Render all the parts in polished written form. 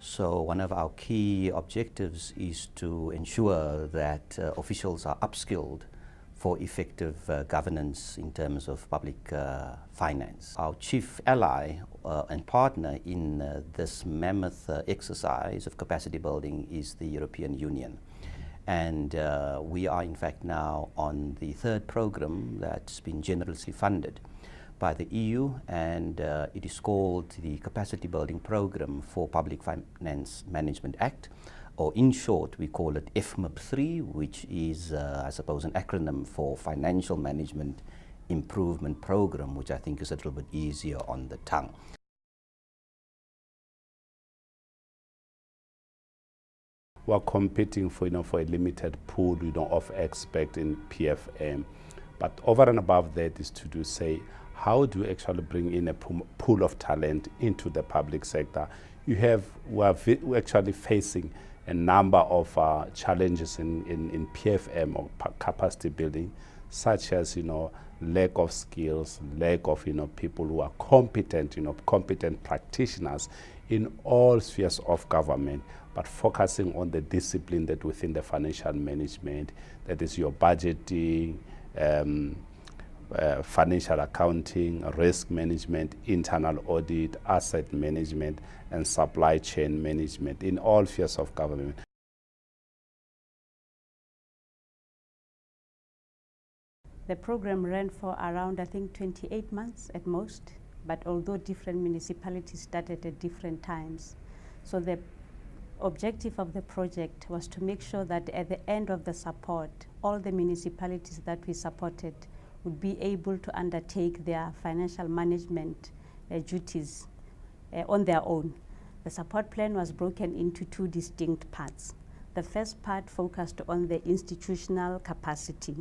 So one of our key objectives is to ensure that officials are upskilled for effective governance in terms of public finance. Our chief ally and partner in this mammoth exercise of capacity building is the European Union. And we are in fact now on the third program that's been generously funded by the EU, and it is called the Capacity Building Program for Public Finance Management Act, or in short we call it FMIP-IN, which is I suppose an acronym for Financial Management Improvement Program, which I think is a little bit easier on the tongue. We're competing for, for a limited pool, of expert in PFM. But over and above that is to say, how do you actually bring in a pool of talent into the public sector? We're actually facing a number of challenges in PFM or capacity building, such as, lack of skills, lack of, people who are competent, competent practitioners in all spheres of government, but focusing on the discipline that within the financial management, that is your budgeting, financial accounting, risk management, internal audit, asset management, and supply chain management in all spheres of government. The program ran for around, I think, 28 months at most, but although different municipalities started at different times. So the objective of the project was to make sure that at the end of the support, all the municipalities that we supported would be able to undertake their financial management duties on their own. The support plan was broken into two distinct parts. The first part focused on the institutional capacity.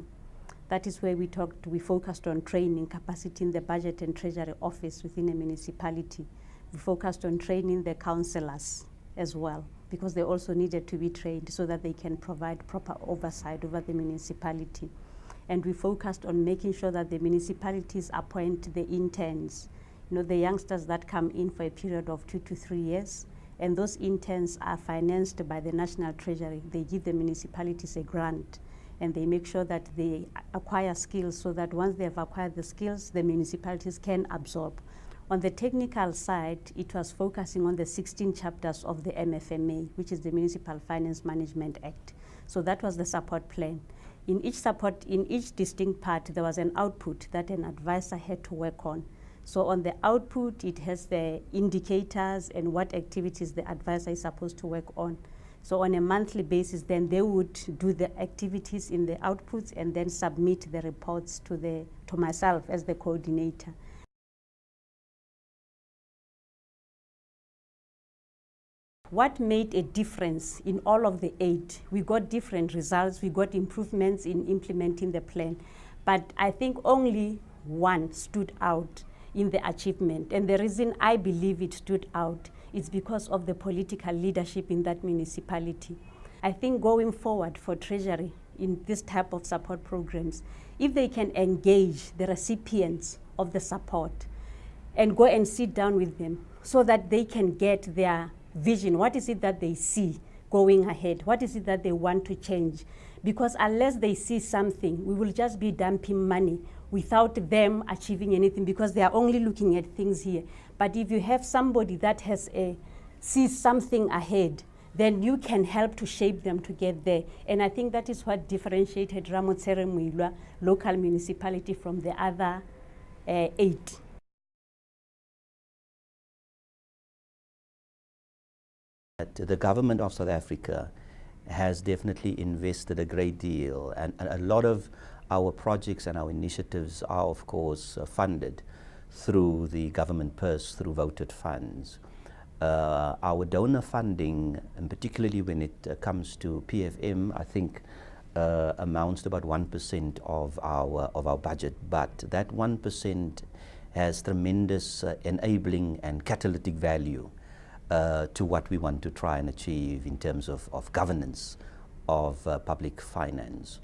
That is where we focused on training capacity in the budget and treasury office within a municipality. We focused on training the councillors as well, because they also needed to be trained so that they can provide proper oversight over the municipality. And we focused on making sure that the municipalities appoint the interns, the youngsters that come in for a period of 2 to 3 years. And those interns are financed by the National Treasury. They give the municipalities a grant, and they make sure that they acquire skills so that once they have acquired the skills, the municipalities can absorb. On the technical side, it was focusing on the 16 chapters of the MFMA, which is the Municipal Finance Management Act. So that was the support plan. In each distinct part, there was an output that an advisor had to work on. So on the output, it has the indicators and what activities the advisor is supposed to work on. So on a monthly basis, then they would do the activities in the outputs and then submit the reports to myself as the coordinator. What made a difference in all of the 8? We got different results, we got improvements in implementing the plan, but I think only one stood out in the achievement. And the reason I believe it stood out is because of the political leadership in that municipality. I think going forward for Treasury in this type of support programs, if they can engage the recipients of the support and go and sit down with them so that they can get their vision. What is it that they see going ahead? What is it that they want to change? Because unless they see something, we will just be dumping money without them achieving anything, because they are only looking at things here. But if you have somebody that sees something ahead, then you can help to shape them to get there. And I think that is what differentiated Ramotsere Muilwa local municipality from the other 8. The government of South Africa has definitely invested a great deal, and a lot of our projects and our initiatives are of course funded through the government purse, through voted funds. Our donor funding, and particularly when it comes to PFM, I think amounts to about 1% of our budget, but that 1% has tremendous enabling and catalytic value to what we want to try and achieve in terms of governance of public finance.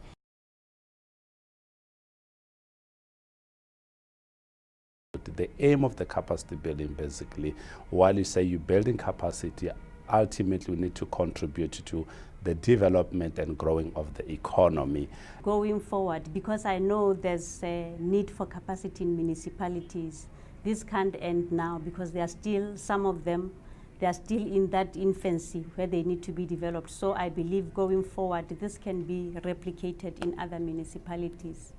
The aim of the capacity building, basically, while you say you're building capacity ultimately we need to contribute to the development and growing of the economy. Going forward, because I know there's a need for capacity in municipalities, this can't end now because there are still, some of them, they are still in that infancy where they need to be developed. So I believe going forward, this can be replicated in other municipalities.